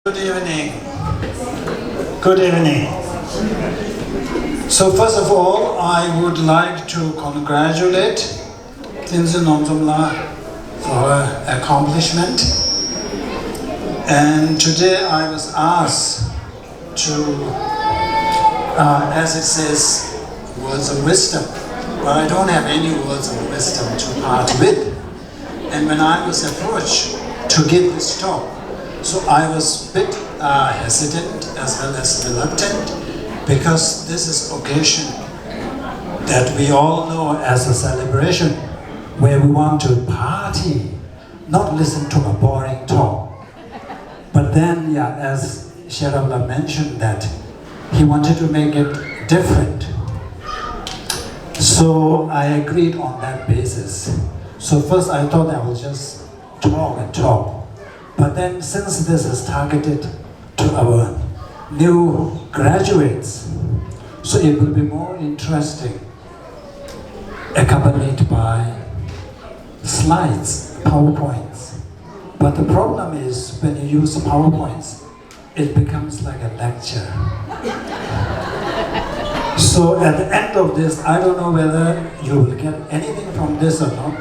Good evening. Good evening. So first of all, I would like to congratulate Tenzin Norzom for her accomplishment. And today I was asked to, as it says, words of wisdom. But I don't have any words of wisdom to part with. And when I was approached to give this talk, so I was a bit hesitant as well as reluctant, because this is occasion that we all know as a celebration where we want to party, not listen to a boring talk. But then, yeah, as Sherab mentioned, that he wanted to make it different. So I agreed on that basis. So first I thought I would just talk and talk. But then since this is targeted to our new graduates, so it will be more interesting, accompanied by slides, PowerPoints. But the problem is when you use PowerPoints, it becomes like a lecture. So at the end of this, I don't know whether you will get anything from this or not.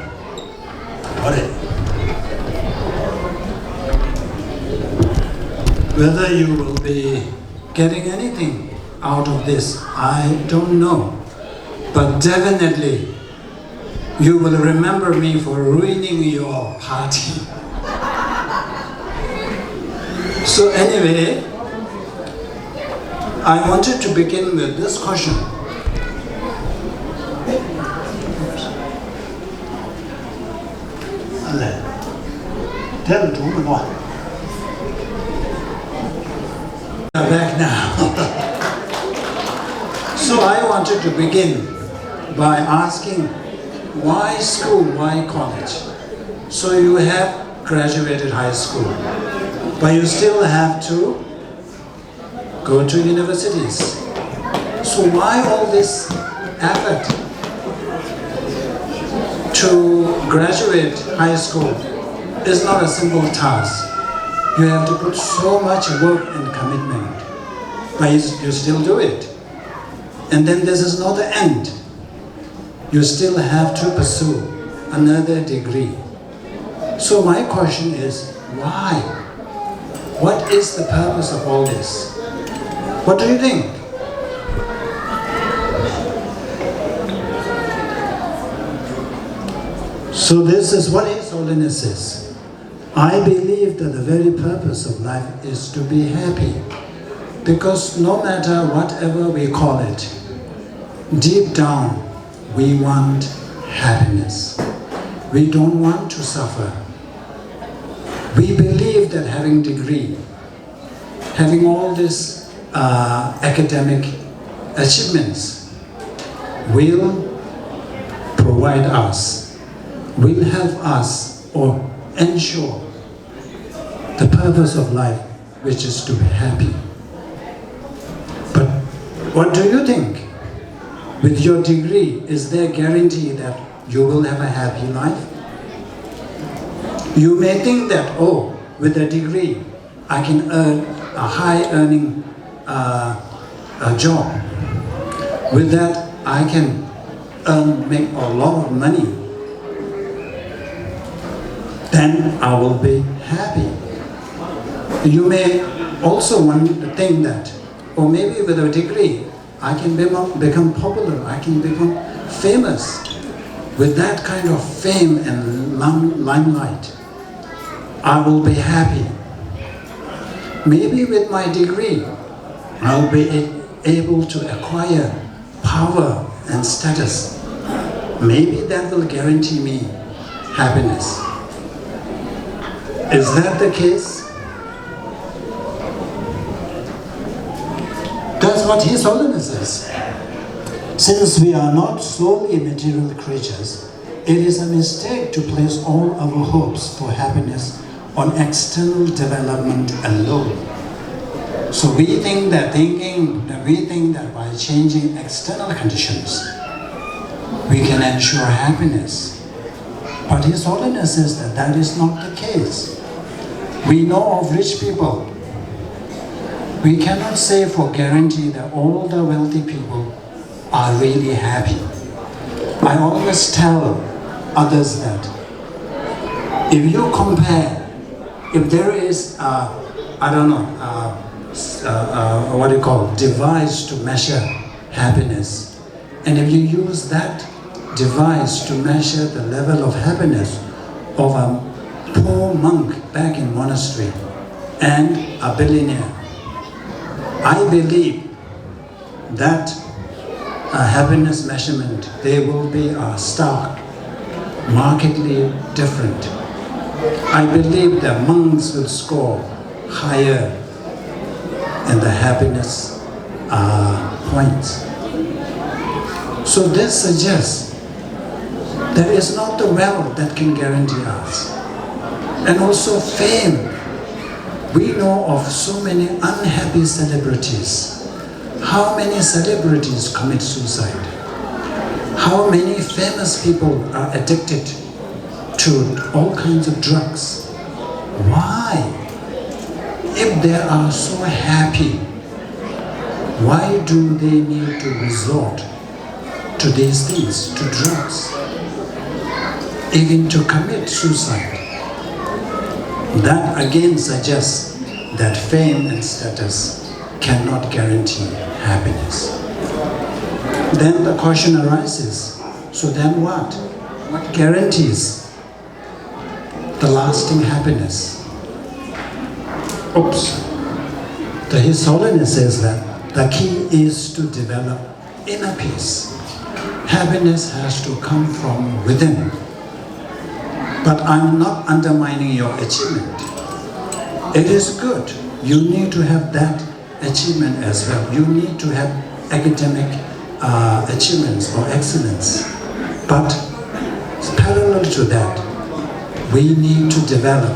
Whether you will be getting anything out of this, I don't know. But definitely, you will remember me for ruining your party. So anyway, I wanted to begin with this question. Back now. So I wanted to begin by asking, why school, why college? So you have graduated high school, but you still have to go to universities. So why all this effort to graduate high school? Is not a simple task. You have to put so much work and commitment, but you still do it. And then this is not the end. You still have to pursue another degree. So my question is, why? What is the purpose of all this? What do you think? So this is what His Holiness says. I believe that the very purpose of life is to be happy, because no matter whatever we call it, deep down we want happiness. We don't want to suffer. We believe that having degree, having all these academic achievements will provide us, will help us or ensure the purpose of life, which is to be happy. But what do you think? With your degree, is there a guarantee that you will have a happy life? You may think that, oh, with a degree, I can earn a high earning job. With that, I can make a lot of money. Then I will be happy. You may also want to think that, or maybe with a degree, I can become popular, I can become famous. With that kind of fame and limelight, I will be happy. Maybe with my degree, I'll be able to acquire power and status. Maybe that will guarantee me happiness. Is that the case? That's what His Holiness says. Since we are not solely material creatures, it is a mistake to place all our hopes for happiness on external development alone. So we think that by changing external conditions, we can ensure happiness. But His Holiness says that that is not the case. We know of rich people We cannot say for guarantee that all the wealthy people are really happy. I always tell others that if you compare, if there is device to measure happiness, and if you use that device to measure the level of happiness of a poor monk back in monastery and a billionaire, I believe that happiness measurement, they will be stark, markedly different. I believe that monks will score higher in the happiness points. So this suggests that it's not the wealth that can guarantee us. And also fame. We know of so many unhappy celebrities. How many celebrities commit suicide? How many famous people are addicted to all kinds of drugs? Why? If they are so happy, why do they need to resort to these things, to drugs, even to commit suicide? That again suggests that fame and status cannot guarantee happiness. Then the question arises, so then what? What guarantees the lasting happiness? His Holiness says that the key is to develop inner peace. Happiness has to come from within. But I'm not undermining your achievement. It is good. You need to have that achievement as well. You need to have academic achievements or excellence. But parallel to that, we need to develop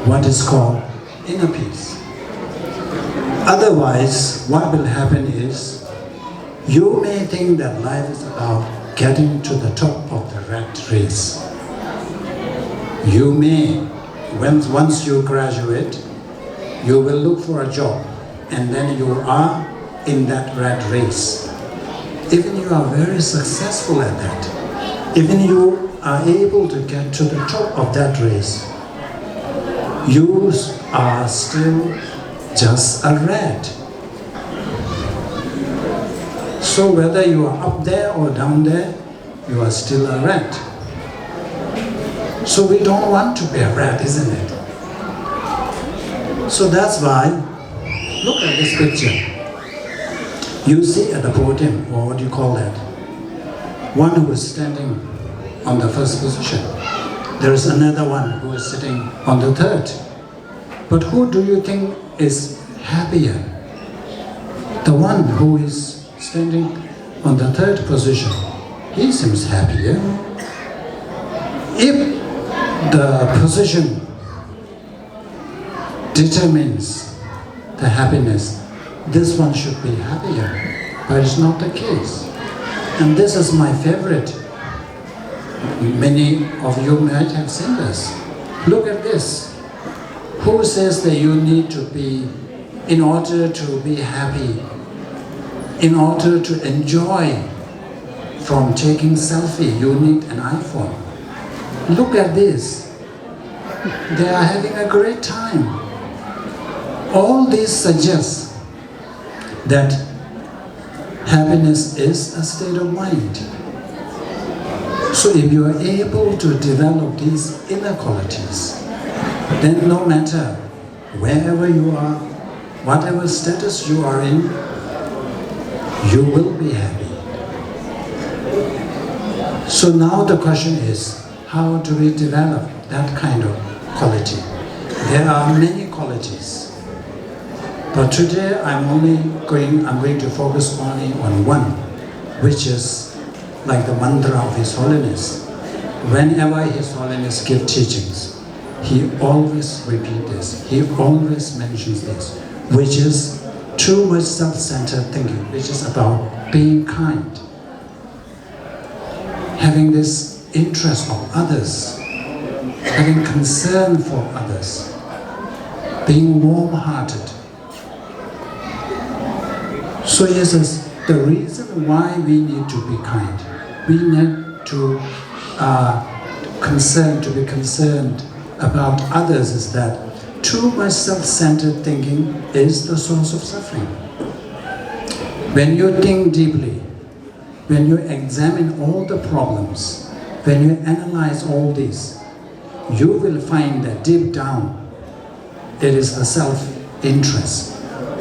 what is called inner peace. Otherwise, what will happen is, you may think that life is about getting to the top of the rat race. You may, once you graduate, you will look for a job, and then you are in that rat race. Even you are very successful at that, even you are able to get to the top of that race, you are still just a rat. So whether you are up there or down there, you are still a rat. So we don't want to be a rat, isn't it? So that's why, look at this picture. You see at the podium, or what do you call that? One who is standing on the first position. There is another one who is sitting on the third. But who do you think is happier? The one who is standing on the third position, he seems happier. If the position determines the happiness, this one should be happier, but it's not the case. And this is my favorite. Many of you might have seen this. Look at this. Who says that you need to be, in order to be happy, in order to enjoy from taking selfie, you need an iPhone? Look at this. They are having a great time. All this suggests that happiness is a state of mind. So if you are able to develop these inner qualities, then no matter wherever you are, whatever status you are in, you will be happy. So now the question is, how do we develop that kind of quality? There are many qualities. But today I'm going to focus only on one, which is like the mantra of His Holiness. Whenever His Holiness gives teachings, he always repeats this, he always mentions this, which is too much self-centered thinking, which is about being kind, having this interest of others, having concern for others, being warm-hearted, So he says, the reason why we need to be kind, we need to be concerned about others, is that too much self-centered thinking is the source of suffering. When you think deeply, when you examine all the problems, when you analyze all this, you will find that deep down, it is the self-interest.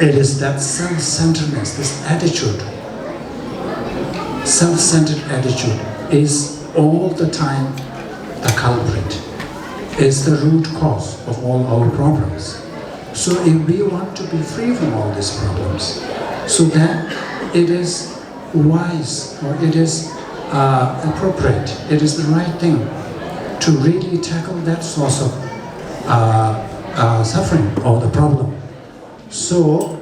It is that self-centeredness, this attitude. Self-centered attitude is all the time the culprit, is the root cause of all our problems. So if we want to be free from all these problems, so then it is wise, or it is appropriate, it is the right thing to really tackle that source of suffering or the problem. So,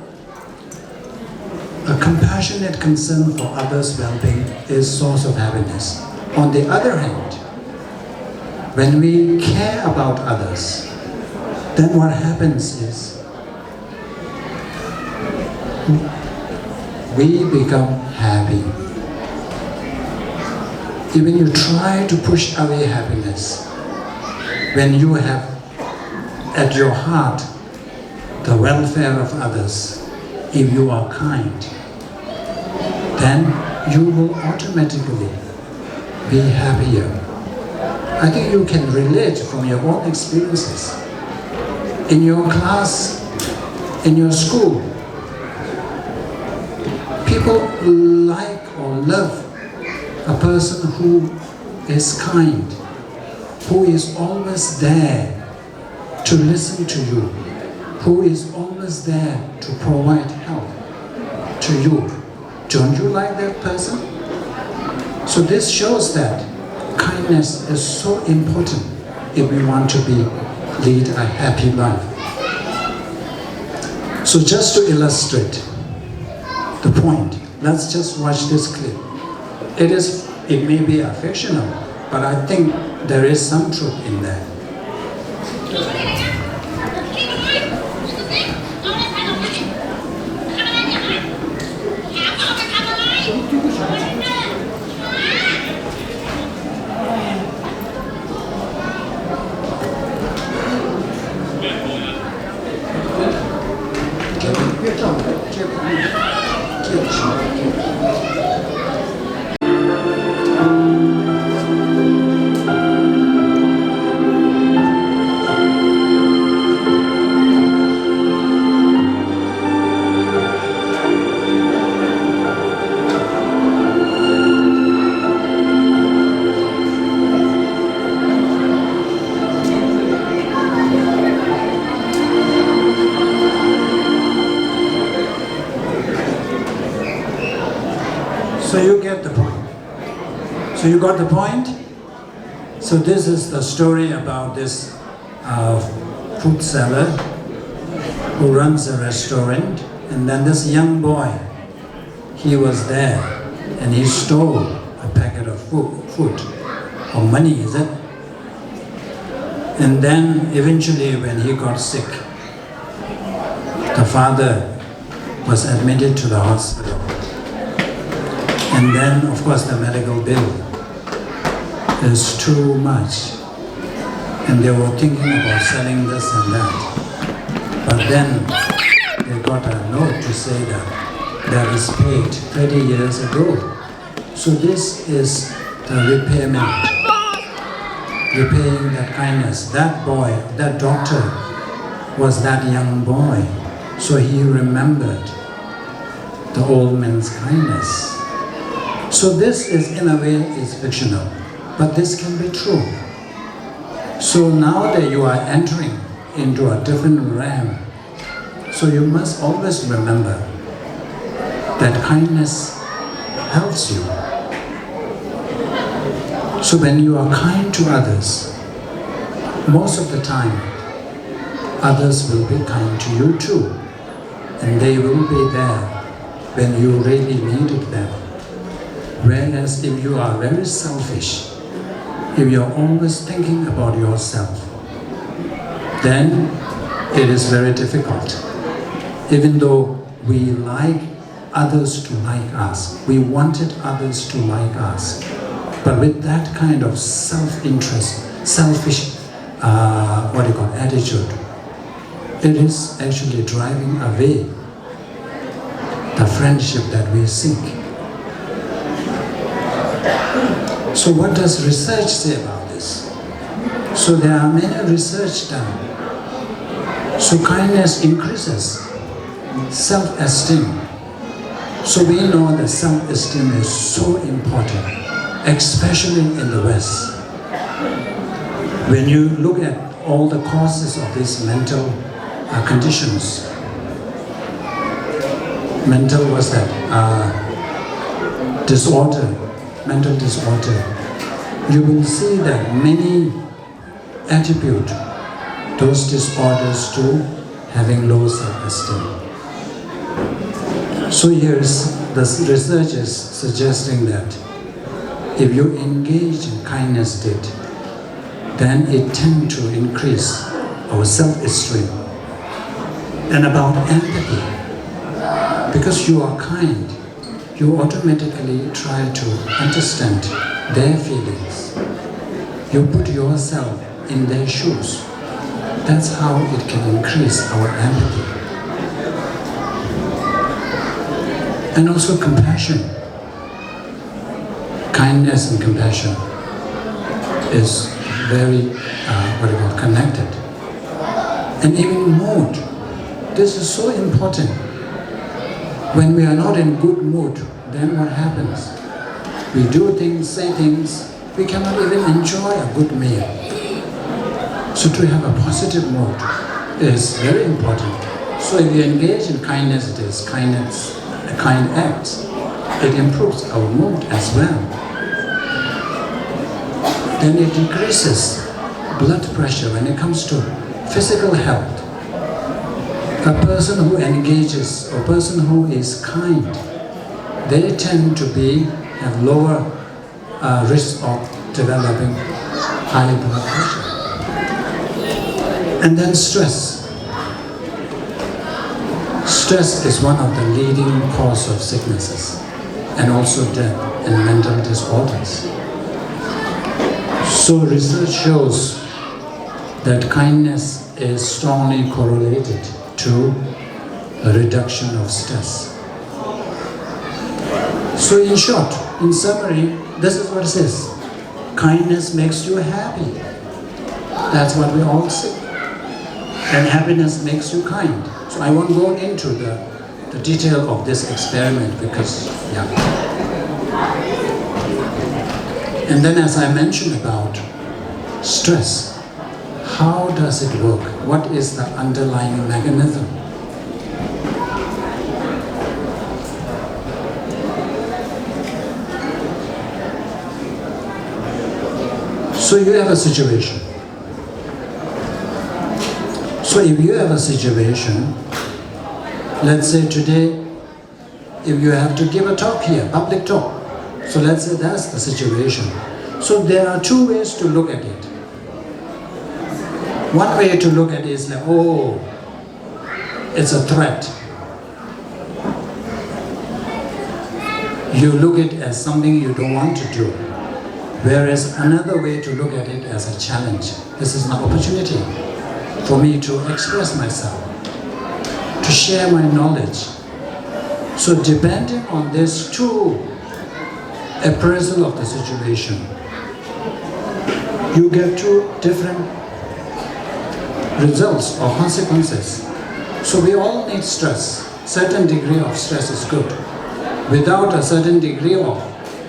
a compassionate concern for others' well-being is source of happiness. On the other hand, when we care about others, then what happens is we become happy. Even you try to push away happiness, when you have at your heart the welfare of others, if you are kind, then you will automatically be happier. I think you can relate from your own experiences. In your class, in your school, people like or love a person who is kind, who is always there to listen to you, who is always there to provide help to you. Don't you like that person? So this shows that kindness is so important if we want to lead a happy life. So just to illustrate the point, let's just watch this clip. It may be fictional, but I think there is some truth in that. So you get the point. So you got the point? So this is the story about this food seller who runs a restaurant, and then this young boy, he was there and he stole a packet of food or money, is it? And then eventually when he got sick, the father was admitted to the hospital. And then, of course, the medical bill is too much. And they were thinking about selling this and that. But then they got a note to say that is paid 30 years ago. So this is the repayment, repaying that kindness. That boy, that doctor was that young boy. So he remembered the old man's kindness. So this is, in a way, is fictional, but this can be true. So now that you are entering into a different realm, so you must always remember that kindness helps you. So when you are kind to others, most of the time, others will be kind to you too, and they will be there when you really needed them. Whereas if you are very selfish, if you're always thinking about yourself, then it is very difficult. Even though we like others to like us. We wanted others to like us. But with that kind of self-interest, selfish, attitude, it is actually driving away the friendship that we seek. So what does research say about this? So there are many research done. So kindness increases self-esteem. So we know that self-esteem is so important, especially in the West. When you look at all the causes of these mental conditions, mental disorder, you will see that many attribute those disorders to having low self-esteem. So here's the research is suggesting that if you engage in kindness deed, then it tends to increase our self-esteem. And about empathy, because you are kind, you automatically try to understand their feelings. You put yourself in their shoes. That's how it can increase our empathy. And also compassion. Kindness and compassion is very connected. And even mood. This is so important. When we are not in good mood, then what happens? We do things, say things, we cannot even enjoy a good meal. So to have a positive mood is very important. So if you engage in kindness, it is kindness, kind acts, it improves our mood as well. Then it decreases blood pressure when it comes to physical health. A person who engages, a person who is kind, they tend to have lower risk of developing high blood pressure. And then stress. Stress is one of the leading cause of sicknesses and also death and mental disorders. So research shows that kindness is strongly correlated to a reduction of stress. So in short, in summary, this is what it says. Kindness makes you happy. That's what we all say. And happiness makes you kind. So I won't go into the detail of this experiment because, And then as I mentioned about stress, how does it work? What is the underlying mechanism? So you have a situation. So if you have a situation, let's say today, if you have to give a talk here, public talk, so let's say that's the situation. So there are two ways to look at it. One way to look at it is like, oh, it's a threat. You look at it as something you don't want to do. Whereas another way to look at it as a challenge. This is an opportunity for me to express myself, to share my knowledge. So depending on these two appraisal of the situation, you get two different results or consequences. So we all need stress. Certain degree of stress is good. Without a certain degree of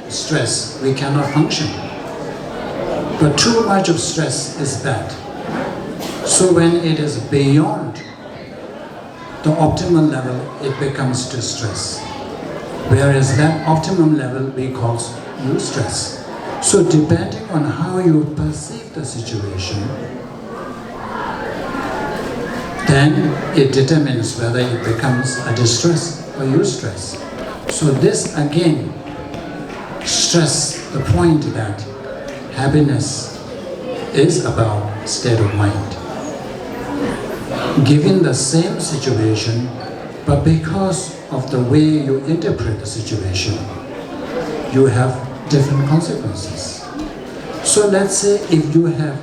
stress, we cannot function. But too much of stress is bad. So when it is beyond the optimal level, it becomes distress. Whereas that optimum level we call eustress. So depending on how you perceive the situation, then it determines whether it becomes a distress or eustress. So this again stress the point that happiness is about state of mind. Given the same situation, but because of the way you interpret the situation, you have different consequences. So let's say if you have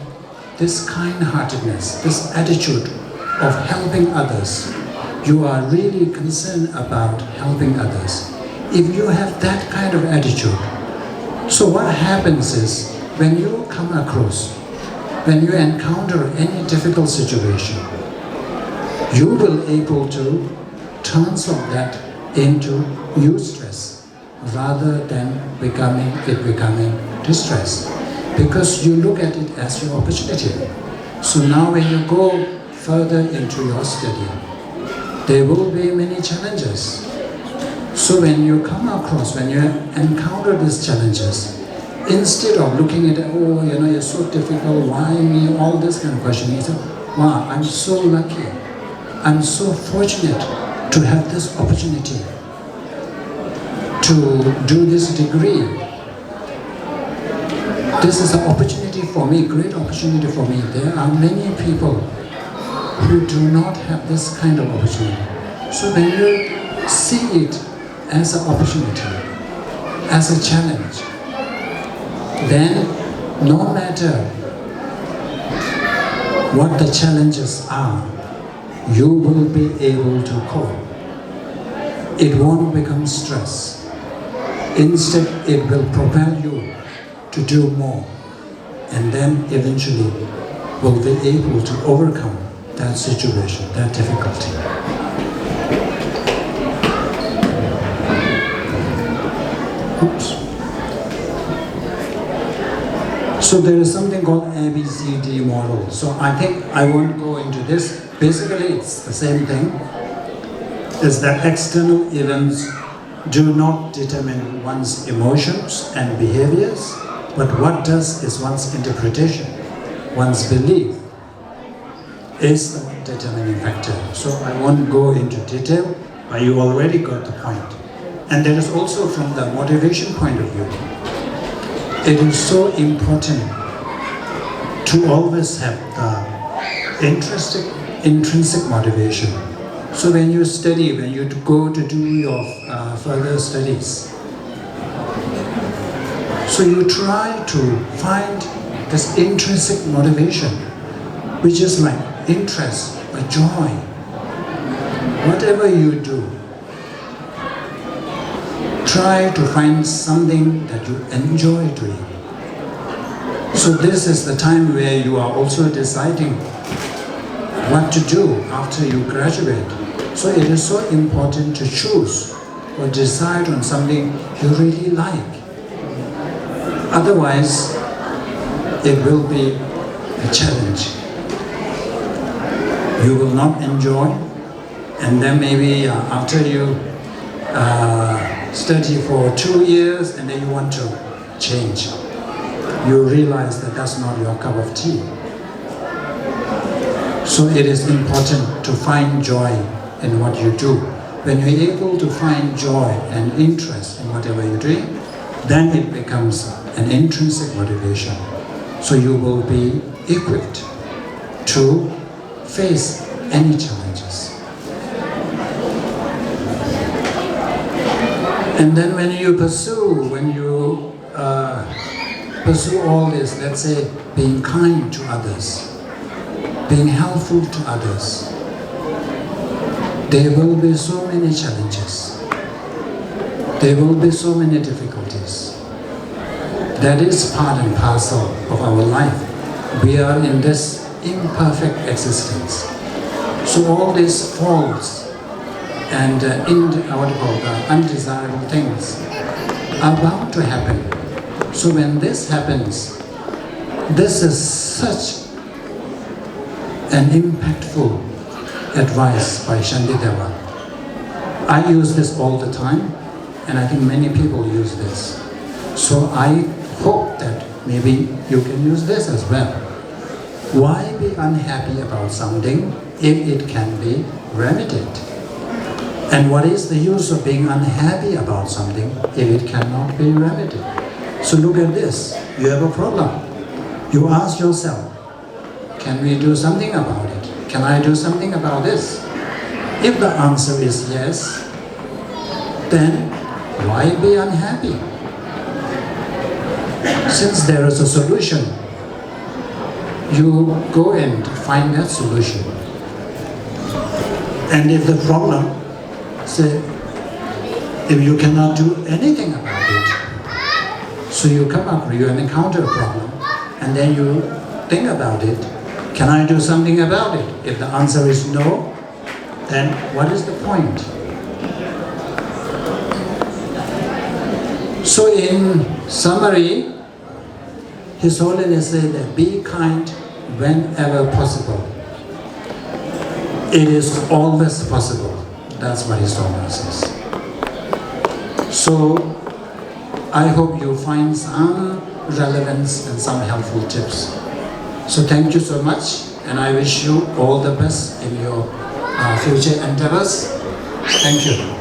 this kind-heartedness, this attitude of helping others, you are really concerned about helping others. If you have that kind of attitude, so what happens is, when you come across, when you encounter any difficult situation, you will able to transform that into eustress rather than becoming distress. Because you look at it as your opportunity. So now when you go further into your study, there will be many challenges. So when you come across, when you encounter these challenges, instead of looking at it, oh, it's so difficult, why me, all this kind of question, you say, wow, I'm so lucky, I'm so fortunate to have this opportunity to do this degree. This is an opportunity for me, great opportunity for me. There are many people who do not have this kind of opportunity. So when you see it as an opportunity, as a challenge, then no matter what the challenges are, you will be able to cope. It won't become stress. Instead, it will propel you to do more, and then eventually will be able to overcome that situation, that difficulty. Oops. So there is something called ABCD model. So I think I won't go into this. Basically, it's the same thing. Is that external events do not determine one's emotions and behaviors, but what does is one's interpretation, one's belief is the determining factor. So I won't go into detail, but you already got the point. And that is also from the motivation point of view. It is so important to always have the intrinsic motivation. So when you study, when you go to do your further studies, so you try to find this intrinsic motivation, which is like interest, a joy. Whatever you do, try to find something that you enjoy doing. So this is the time where you are also deciding what to do after you graduate. So it is so important to choose or decide on something you really like. Otherwise, it will be a challenge. You will not enjoy, and then maybe after you study for 2 years and then you want to change, you realize that that's not your cup of tea. So it is important to find joy in what you do. When you're able to find joy and interest in whatever you're doing, then it becomes an intrinsic motivation. So you will be equipped to face any challenges. And then when you pursue all this, let's say being kind to others, being helpful to others, there will be so many challenges. There will be so many difficulties. That is part and parcel of our life. We are in this imperfect existence. So all these faults and undesirable things are bound to happen. So when this happens, this is such an impactful advice by Shantideva. I use this all the time, and I think many people use this. So I hope that maybe you can use this as well. Why be unhappy about something if it can be remedied? And what is the use of being unhappy about something if it cannot be remedied? So look at this. You have a problem. You ask yourself, can we do something about it? Can I do something about this? If the answer is yes, then why be unhappy? Since there is a solution, you go and find that solution. And if the problem, say, if you cannot do anything about it, so you come up, you encounter a problem, and then you think about it, can I do something about it? If the answer is no, then what is the point? So in summary, His Holiness said that be kind whenever possible. It is always possible. That's what His Holiness says. So I hope you find some relevance and some helpful tips. So thank you so much, and I wish you all the best in your future endeavors. Thank you.